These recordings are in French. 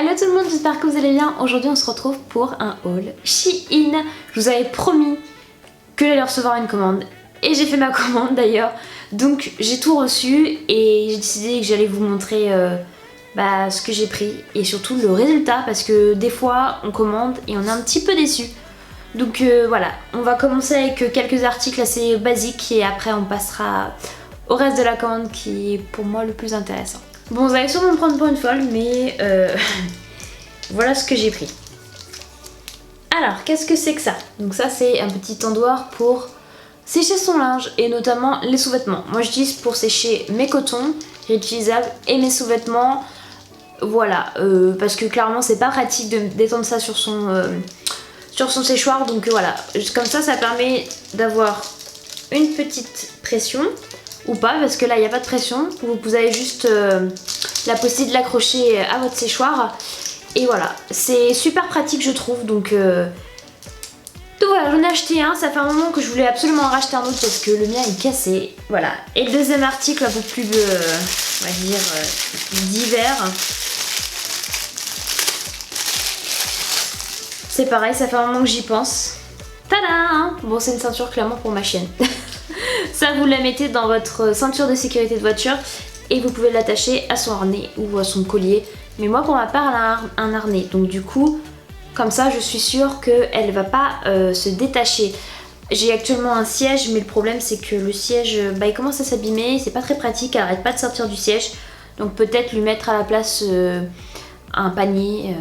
Hello tout le monde, j'espère que vous allez bien. Aujourd'hui on se retrouve pour un haul Shein. Je vous avais promis que j'allais recevoir une commande et j'ai fait ma commande d'ailleurs. Donc j'ai tout reçu et j'ai décidé que j'allais vous montrer ce que j'ai pris et surtout le résultat, parce que des fois on commande et on est un petit peu déçu. Donc voilà, on va commencer avec quelques articles assez basiques et après on passera au reste de la commande qui est pour moi le plus intéressant. Bon, vous allez sûrement me prendre pour une folle, mais voilà ce que j'ai pris. Alors, qu'est-ce que c'est que ça? Donc ça, c'est un petit tendoir pour sécher son linge et notamment les sous-vêtements. Moi, j'utilise pour sécher mes cotons réutilisables et mes sous-vêtements. Voilà, parce que clairement, c'est pas pratique de d'étendre ça sur son séchoir. Donc voilà, comme ça permet d'avoir une petite pression. Ou pas, parce que là il n'y a pas de pression, vous avez juste la possibilité de l'accrocher à votre séchoir et voilà, c'est super pratique je trouve. Donc voilà, j'en ai acheté un, ça fait un moment que je voulais absolument en racheter un autre parce que le mien est cassé, voilà. Et le deuxième article un peu plus on va dire d'hiver, c'est pareil, ça fait un moment que j'y pense. Tada! Bon, c'est une ceinture clairement pour ma chienne. Ça, vous la mettez dans votre ceinture de sécurité de voiture et vous pouvez l'attacher à son harnais ou à son collier. Mais moi, pour ma part, elle a un harnais. Donc du coup, comme ça, je suis sûre qu'elle ne va pas se détacher. J'ai actuellement un siège, mais le problème, c'est que le siège, il commence à s'abîmer. C'est pas très pratique, elle arrête pas de sortir du siège. Donc peut-être lui mettre à la place un panier.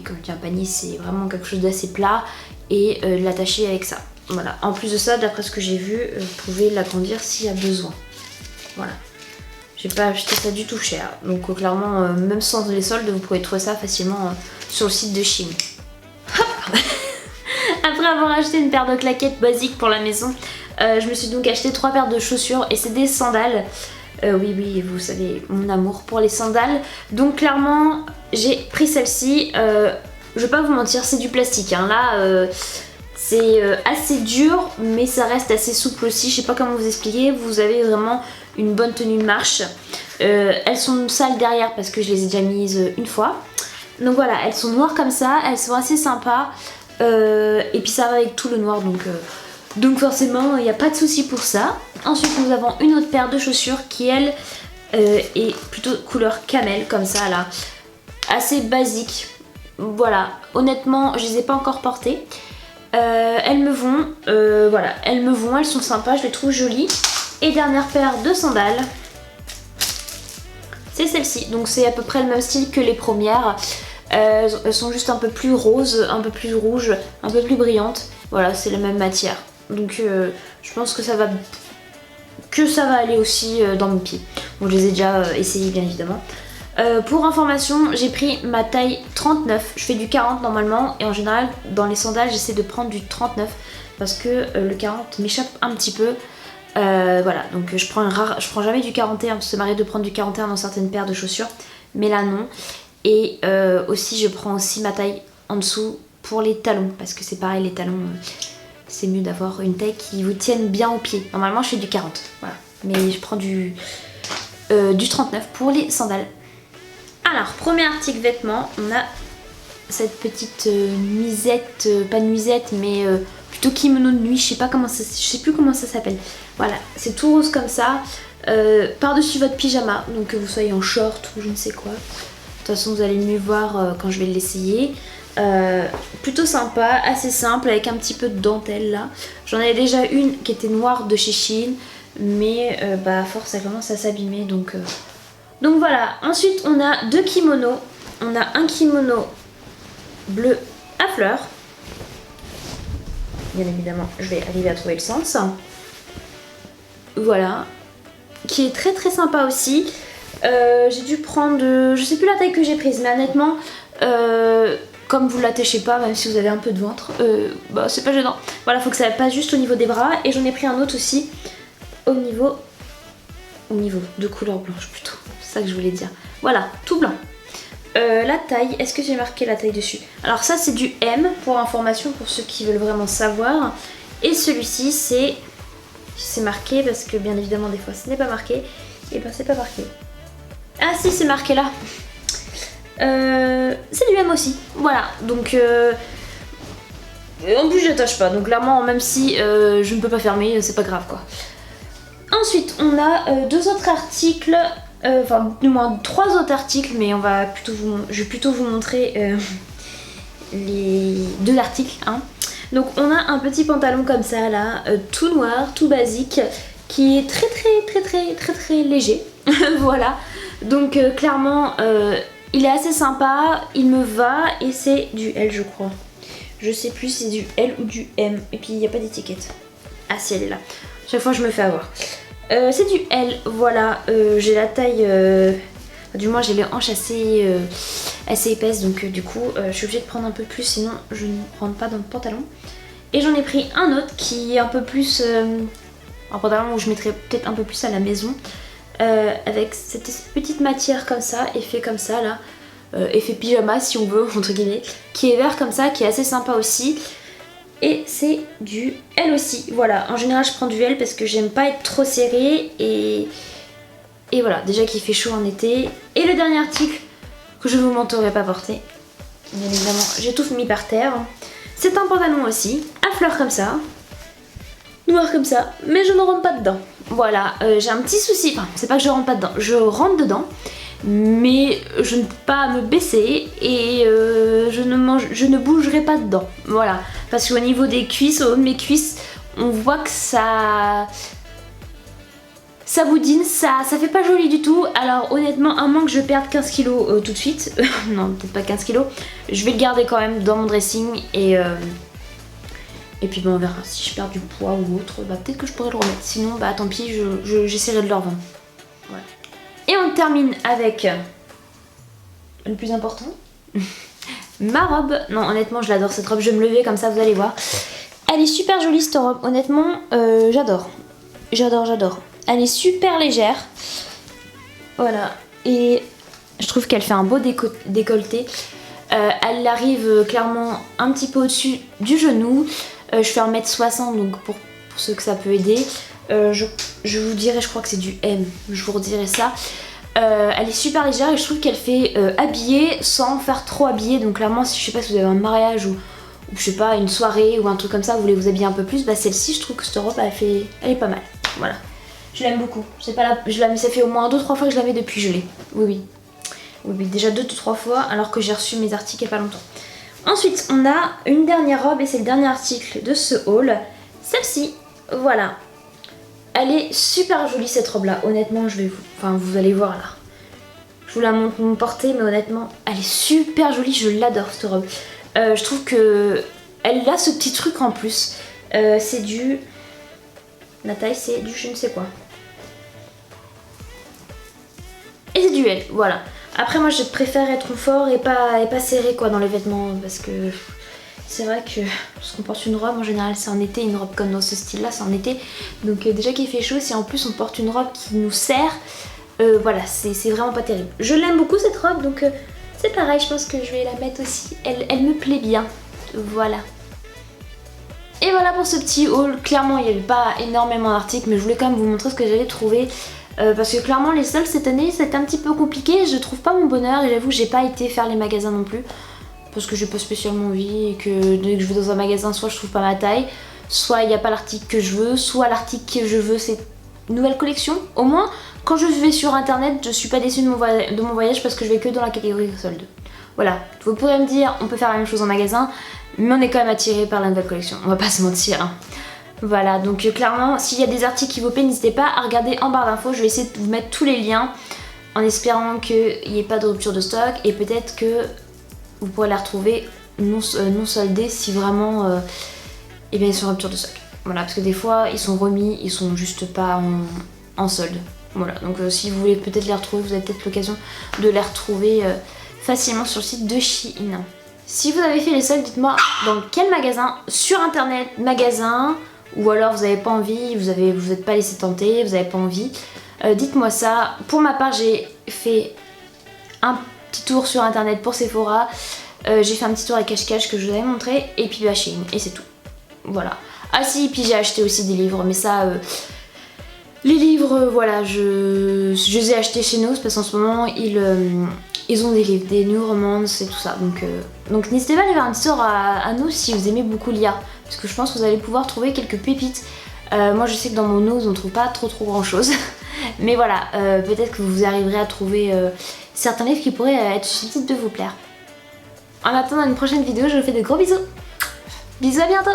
Quand je dis un panier, c'est vraiment quelque chose d'assez plat. Et l'attacher avec ça. Voilà. En plus de ça, d'après ce que j'ai vu, vous pouvez l'agrandir s'il y a besoin. Voilà. J'ai pas acheté ça du tout cher. Donc clairement, même sans les soldes, vous pouvez trouver ça facilement sur le site de Shein. Après avoir acheté une paire de claquettes basiques pour la maison, je me suis donc acheté 3 paires de chaussures et c'est des sandales. Oui, vous savez, mon amour pour les sandales. Donc clairement, j'ai pris celle-ci. Je vais pas vous mentir, c'est du plastique. Hein. Là, c'est assez dur, mais ça reste assez souple aussi. Je sais pas comment vous expliquer. Vous avez vraiment une bonne tenue de marche. Elles sont sales derrière parce que je les ai déjà mises une fois. Donc voilà, elles sont noires comme ça. Elles sont assez sympas. Et puis ça va avec tout le noir. Donc forcément, il n'y a pas de souci pour ça. Ensuite, nous avons une autre paire de chaussures qui, elle, est plutôt couleur camel, comme ça, là. Assez basique. Voilà, honnêtement, je les ai pas encore portées. Elles me vont, voilà, elles me vont, elles sont sympas, je les trouve jolies. Et dernière paire de sandales, c'est celle-ci. Donc c'est à peu près le même style que les premières. Elles sont juste un peu plus roses, un peu plus rouges, un peu plus brillantes. Voilà, c'est la même matière. Donc je pense que ça va aller aussi dans mon pied. Bon, je les ai déjà essayées bien évidemment. Pour information, j'ai pris ma taille 39, je fais du 40 normalement et en général dans les sandales j'essaie de prendre du 39 parce que le 40 m'échappe un petit peu. Voilà, donc je prends jamais du 41 parce que ça m'arrive de prendre du 41 dans certaines paires de chaussures, mais là non. Et aussi je prends aussi ma taille en dessous pour les talons parce que c'est pareil, les talons c'est mieux d'avoir une taille qui vous tienne bien aux pieds. Normalement je fais du 40, voilà, mais je prends du 39 pour les sandales. Alors, premier article vêtements, on a cette petite nuisette, pas nuisette, mais plutôt kimono de nuit, je sais plus comment ça s'appelle. Voilà, c'est tout rose comme ça, par-dessus votre pyjama, donc que vous soyez en short ou je ne sais quoi. De toute façon, vous allez mieux voir quand je vais l'essayer. Plutôt sympa, assez simple, avec un petit peu de dentelle là. J'en avais déjà une qui était noire de chez Shein, mais à force, ça commence à s'abîmer, donc voilà. Ensuite on a 2 kimonos. On a un kimono bleu à fleurs. Bien évidemment je vais arriver à trouver le sens. Voilà. Qui est très très sympa aussi. J'ai dû prendre, je sais plus la taille que j'ai prise, mais honnêtement comme vous l'attachez pas, même si vous avez un peu de ventre, c'est pas gênant. Voilà, faut que ça passe juste au niveau des bras. Et j'en ai pris un autre aussi au niveau de couleur blanche plutôt. C'est ça que je voulais dire. Voilà, tout blanc. La taille, est-ce que j'ai marqué la taille dessus? Alors ça c'est du M pour information pour ceux qui veulent vraiment savoir. Et celui-ci c'est marqué parce que bien évidemment des fois ce n'est pas marqué. Et ben c'est pas marqué. Ah si, c'est marqué là. c'est du M aussi. Voilà, donc en plus j'attache pas, donc clairement même si je ne peux pas fermer, c'est pas grave quoi. Ensuite on a deux autres articles, enfin du moins trois autres articles, mais je vais plutôt vous montrer les deux articles. Hein. Donc on a un petit pantalon comme ça là, tout noir, tout basique, qui est très léger. Voilà, donc clairement il est assez sympa, il me va et c'est du L je crois. Je sais plus si c'est du L ou du M. Et puis il n'y a pas d'étiquette. Ah si, elle est là. Chaque fois je me fais avoir. C'est du L, voilà. J'ai la taille... du moins j'ai les hanches assez épaisses. Donc du coup je suis obligée de prendre un peu plus. Sinon je ne rentre pas dans le pantalon. Et j'en ai pris un autre qui est un peu plus... un pantalon où je mettrais peut-être un peu plus à la maison. Avec cette petite matière comme ça, effet comme ça là. Effet pyjama si on veut, entre guillemets, qui est vert comme ça, qui est assez sympa aussi. Et c'est du L aussi, voilà. En général je prends du L parce que j'aime pas être trop serré et voilà, déjà qu'il fait chaud en été. Et le dernier article que je vous montrerai pas porter, bien évidemment, j'ai tout mis par terre. C'est un pantalon aussi, à fleurs comme ça, noir comme ça, mais je ne rentre pas dedans. Voilà, j'ai un petit souci, enfin c'est pas que je rentre pas dedans, je rentre dedans. Mais je ne peux pas me baisser et je ne bougerai pas dedans. Voilà, parce qu'au niveau des cuisses, au haut de mes cuisses, on voit que ça boudine, ça fait pas joli du tout. Alors honnêtement, à moins que je perde 15 kilos tout de suite, non peut-être pas 15 kilos, je vais le garder quand même dans mon dressing et puis on verra si je perds du poids ou autre, bah, peut-être que je pourrais le remettre. Sinon bah tant pis, j'essaierai de le revendre. Voilà. Et on termine avec le plus important, ma robe. Non honnêtement je l'adore cette robe, je vais me lever comme ça vous allez voir. Elle est super jolie cette robe, honnêtement j'adore. Elle est super légère. Voilà, et je trouve qu'elle fait un beau décolleté. Elle arrive clairement un petit peu au-dessus du genou. Je fais 1m60 donc pour ceux que ça peut aider. Je vous dirai, je crois que c'est du M, je vous redirai ça. Elle est super légère et je trouve qu'elle fait habiller sans faire trop habiller. Donc clairement si je sais pas si vous avez un mariage ou je sais pas une soirée ou un truc comme ça, vous voulez vous habiller un peu plus, bah celle-ci je trouve que cette robe elle est pas mal. Voilà, je l'aime beaucoup. C'est pas ça fait au moins 2-3 fois que je la mets depuis que je l'ai. Oui, déjà 2-3 fois alors que j'ai reçu mes articles il y a pas longtemps. Ensuite on a une dernière robe et c'est le dernier article de ce haul. Celle-ci, voilà. Elle est super jolie cette robe là, honnêtement vous allez voir là. Je vous la montre mon portée mais honnêtement elle est super jolie, je l'adore cette robe. Je trouve que elle a ce petit truc en plus. C'est du... La taille c'est du je ne sais quoi. Et c'est du L, voilà. Après moi je préfère être fort et pas serré quoi dans les vêtements parce que... C'est vrai que lorsqu'on porte une robe, en général c'est en été, une robe comme dans ce style là c'est en été. Donc déjà qu'il fait chaud, si en plus on porte une robe qui nous serre, voilà, c'est vraiment pas terrible. Je l'aime beaucoup cette robe, donc c'est pareil, je pense que je vais la mettre aussi. Elle me plaît bien, voilà. Et voilà pour ce petit haul. Clairement il n'y avait pas énormément d'articles, mais je voulais quand même vous montrer ce que j'avais trouvé. Parce que clairement les soldes cette année c'était un petit peu compliqué, je trouve pas mon bonheur et j'avoue j'ai pas été faire les magasins non plus. Parce que j'ai pas spécialement envie et que dès que je vais dans un magasin, soit je trouve pas ma taille, soit il n'y a pas l'article que je veux, soit l'article que je veux c'est une nouvelle collection. Au moins, quand je vais sur internet, je suis pas déçue de mon voyage parce que je vais que dans la catégorie solde. Voilà, vous pourrez me dire, on peut faire la même chose en magasin, mais on est quand même attiré par la nouvelle collection, on va pas se mentir. Hein. Voilà, donc clairement, s'il y a des articles qui vous plaisent, n'hésitez pas à regarder en barre d'infos, je vais essayer de vous mettre tous les liens en espérant qu'il n'y ait pas de rupture de stock et peut-être que vous pourrez la retrouver non soldée si vraiment ils sont en rupture de stock. Voilà, parce que des fois ils sont remis, ils sont juste pas en solde. Voilà, donc si vous voulez peut-être les retrouver, vous avez peut-être l'occasion de les retrouver facilement sur le site de Shein. Si vous avez fait les soldes, dites-moi dans quel magasin, sur internet, magasin, ou alors vous n'avez pas envie, vous n'êtes pas laissé tenter, vous n'avez pas envie. Dites-moi ça. Pour ma part, j'ai fait un petit tour sur internet pour Sephora, j'ai fait un petit tour à cache-cache que je vous avais montré, et puis à Shein, et c'est tout. Voilà. Ah si, puis j'ai acheté aussi des livres, mais ça, les livres, voilà, je les ai achetés chez nous, parce qu'en ce moment, Ils ont des livres, des new romances et tout ça. Donc n'hésitez pas à aller faire un petit tour à nous si vous aimez beaucoup lire. Parce que je pense que vous allez pouvoir trouver quelques pépites. Moi je sais que dans mon nose on trouve pas trop grand chose. Mais voilà, peut-être que vous arriverez à trouver certains livres qui pourraient être susceptibles de vous plaire. En attendant une prochaine vidéo, je vous fais de gros bisous. Bisous, à bientôt.